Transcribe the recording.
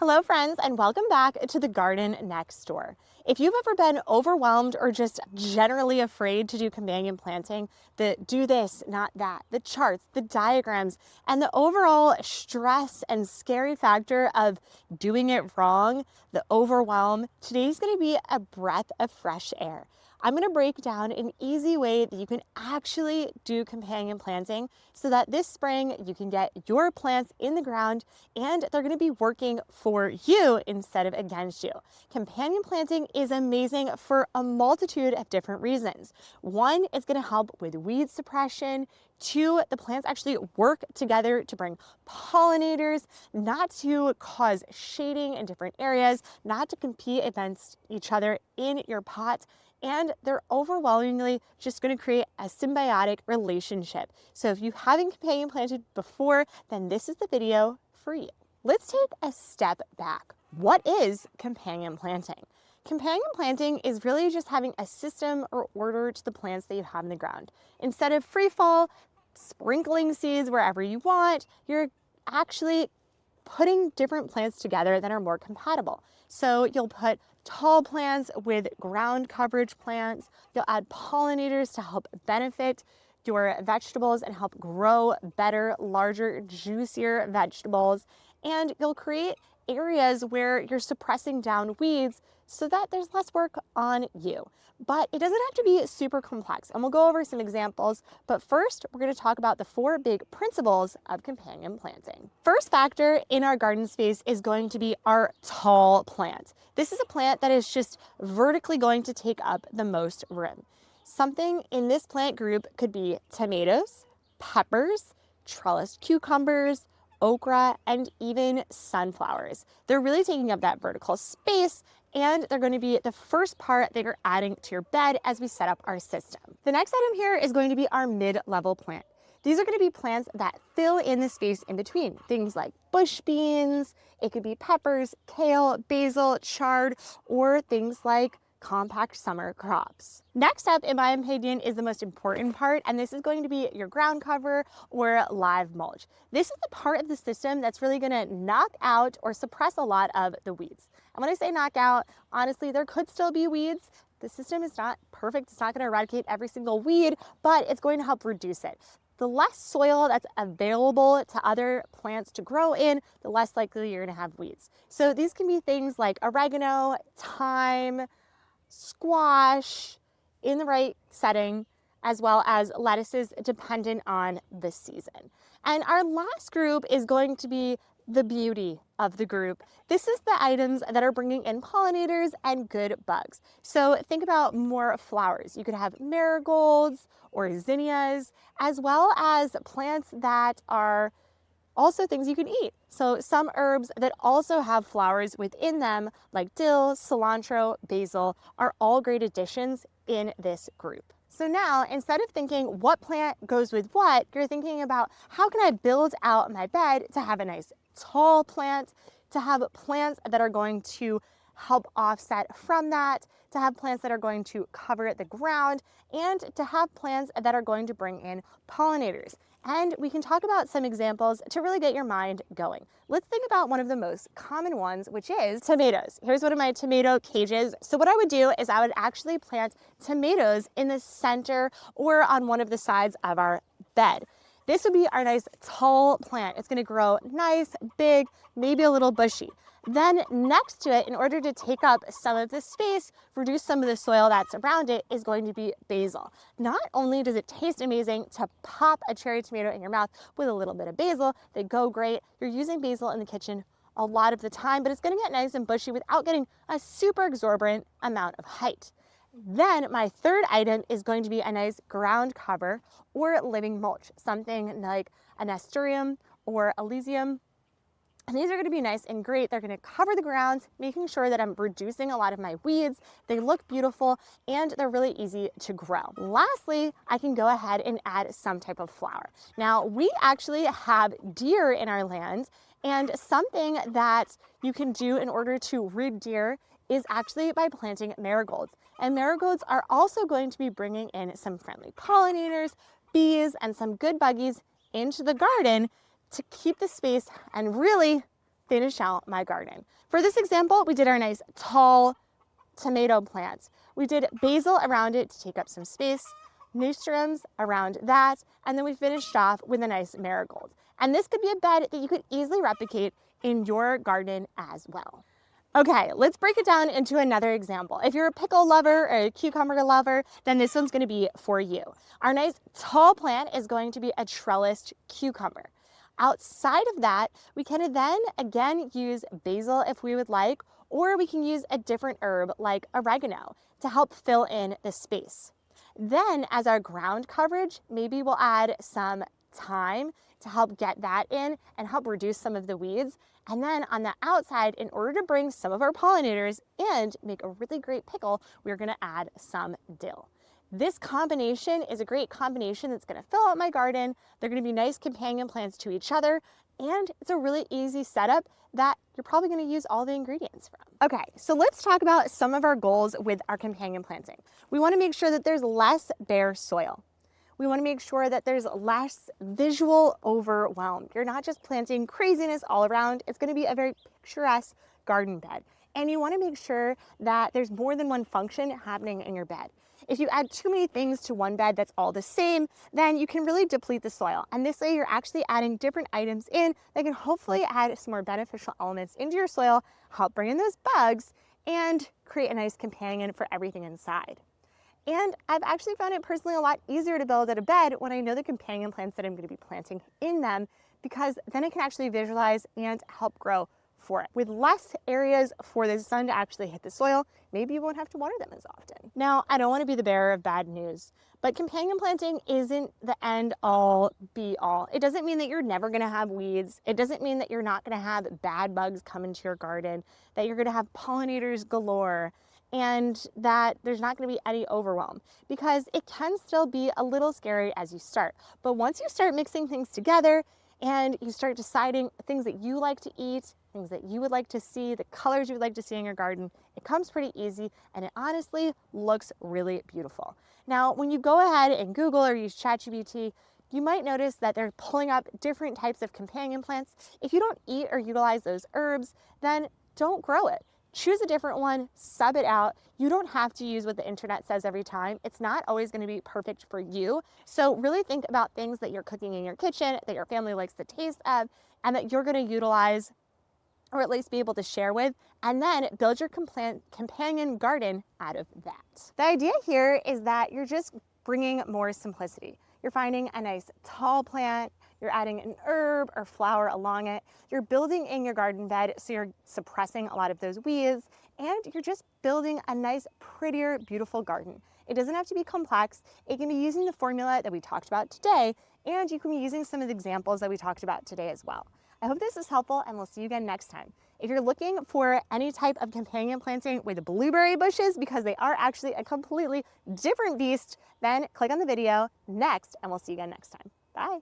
Hello friends, and welcome back to the garden next door. If you've ever been overwhelmed or just generally afraid to do companion planting, the do this, not that, the charts, the diagrams, and the overall stress and scary factor of doing it wrong, the overwhelm, today's going to be a breath of fresh air. I'm going to break down an easy way that you can actually do companion planting so that this spring you can get your plants in the ground and they're going to be working for you instead of against you. Companion planting is amazing for a multitude of different reasons. One, it's going to help with weed suppression. Two, the plants actually work together to bring pollinators, not to cause shading in different areas, not to compete against each other in your pot. And they're overwhelmingly just going to create a symbiotic relationship. So if you haven't companion planted before, then this is the video for you. Let's take a step back. What is companion planting? Companion planting is really just having a system or order to the plants that you have in the ground. Instead of free fall, sprinkling seeds wherever you want, you're actually putting different plants together that are more compatible. So you'll put tall plants with ground coverage plants. You'll add pollinators to help benefit your vegetables and help grow better, larger, juicier vegetables. And you'll create areas where you're suppressing down weeds so that there's less work on you. But it doesn't have to be super complex, and we'll go over some examples. But first, we're going to talk about the 4 big principles of companion planting. First factor in our garden space is going to be our tall plant. This is a plant that is just vertically going to take up the most room. Something in this plant group could be tomatoes, peppers, trellised cucumbers, okra, and even sunflowers. They're really taking up that vertical space, and they're going to be the first part that you're adding to your bed as we set up our system. The next item here is going to be our mid-level plant. These are going to be plants that fill in the space in between. Things like bush beans, it could be peppers, kale, basil, chard, or things like compact summer crops. Next up, in my opinion, is the most important part, and this is going to be your ground cover or live mulch. This is the part of the system that's really going to knock out or suppress a lot of the weeds. And when I say knock out, honestly, there could still be weeds. The system is not perfect. It's not going to eradicate every single weed, but it's going to help reduce it. The less soil that's available to other plants to grow in, the less likely you're going to have weeds. So these can be things like oregano, thyme, squash in the right setting, as well as lettuces dependent on the season. And our last group is going to be the beauty of the group. This is the items that are bringing in pollinators and good bugs. So think about more flowers. You could have marigolds or zinnias, as well as plants that are also things you can eat. So some herbs that also have flowers within them, like dill, cilantro, basil, are all great additions in this group. So now, instead of thinking what plant goes with what, you're thinking about how can I build out my bed to have a nice tall plant, to have plants that are going to help offset from that, to have plants that are going to cover the ground, and to have plants that are going to bring in pollinators. And we can talk about some examples to really get your mind going. Let's think about one of the most common ones, which is tomatoes. Here's one of my tomato cages. So what I would do is I would actually plant tomatoes in the center or on one of the sides of our bed. This would be our nice tall plant. It's going to grow nice, big, maybe a little bushy. Then next to it, in order to take up some of the space, reduce some of the soil that's around it, is going to be basil. Not only does it taste amazing to pop a cherry tomato in your mouth with a little bit of basil, they go great. You're using basil in the kitchen a lot of the time, but it's going to get nice and bushy without getting a super exorbitant amount of height. Then my third item is going to be a nice ground cover or living mulch, something like a nasturtium or elysium. And these are going to be nice and great. They're going to cover the ground, making sure that I'm reducing a lot of my weeds. They look beautiful and they're really easy to grow. Lastly, I can go ahead and add some type of flower. Now, we actually have deer in our land, and something that you can do in order to rid deer is actually by planting marigolds. And marigolds are also going to be bringing in some friendly pollinators, bees, and some good buggies into the garden to keep the space and really finish out my garden. For this example, we did our nice tall tomato plants. We did basil around it to take up some space, nasturtiums around that, and then we finished off with a nice marigold. And this could be a bed that you could easily replicate in your garden as well. Okay, let's break it down into another example. If you're a pickle lover or a cucumber lover, then this one's gonna be for you. Our nice tall plant is going to be a trellised cucumber. Outside of that, we can then again use basil if we would like, or we can use a different herb like oregano to help fill in the space. Then as our ground coverage, maybe we'll add some thyme to help get that in and help reduce some of the weeds. And then on the outside, in order to bring some of our pollinators and make a really great pickle, we're gonna add some dill. This combination is a great combination that's gonna fill out my garden. They're gonna be nice companion plants to each other, and it's a really easy setup that you're probably gonna use all the ingredients from. Okay, so let's talk about some of our goals with our companion planting. We wanna make sure that there's less bare soil. We wanna make sure that there's less visual overwhelm. You're not just planting craziness all around. It's gonna be a very picturesque garden bed. And you wanna make sure that there's more than one function happening in your bed. If you add too many things to one bed that's all the same, then you can really deplete the soil. And this way you're actually adding different items in that can hopefully add some more beneficial elements into your soil, help bring in those bugs, and create a nice companion for everything inside. And I've actually found it personally a lot easier to build at a bed when I know the companion plants that I'm going to be planting in them, because then I can actually visualize and help grow for it. With less areas for the sun to actually hit the soil, maybe you won't have to water them as often. Now, I don't want to be the bearer of bad news, but companion planting isn't the end all be all. It doesn't mean that you're never going to have weeds. It doesn't mean that you're not going to have bad bugs come into your garden, that you're going to have pollinators galore, and that there's not going to be any overwhelm, because it can still be a little scary as you start. But once you start mixing things together and you start deciding things that you like to eat, things that you would like to see, the colors you would like to see in your garden, it comes pretty easy, and it honestly looks really beautiful. Now, when you go ahead and Google or use ChatGPT, you might notice that they're pulling up different types of companion plants. If you don't eat or utilize those herbs, then don't grow it. Choose a different one, sub it out. You don't have to use what the internet says every time. It's not always going to be perfect for you. So really think about things that you're cooking in your kitchen, that your family likes the taste of, and that you're going to utilize, or at least be able to share with, and then build your companion garden out of that. The idea here is that you're just bringing more simplicity. You're finding a nice tall plant, you're adding an herb or flower along it, you're building in your garden bed so you're suppressing a lot of those weeds, and you're just building a nice, prettier, beautiful garden. It doesn't have to be complex. It can be using the formula that we talked about today, and you can be using some of the examples that we talked about today as well. I hope this is helpful, and we'll see you again next time. If you're looking for any type of companion planting with blueberry bushes, because they are actually a completely different beast, then click on the video next, and we'll see you again next time. Bye.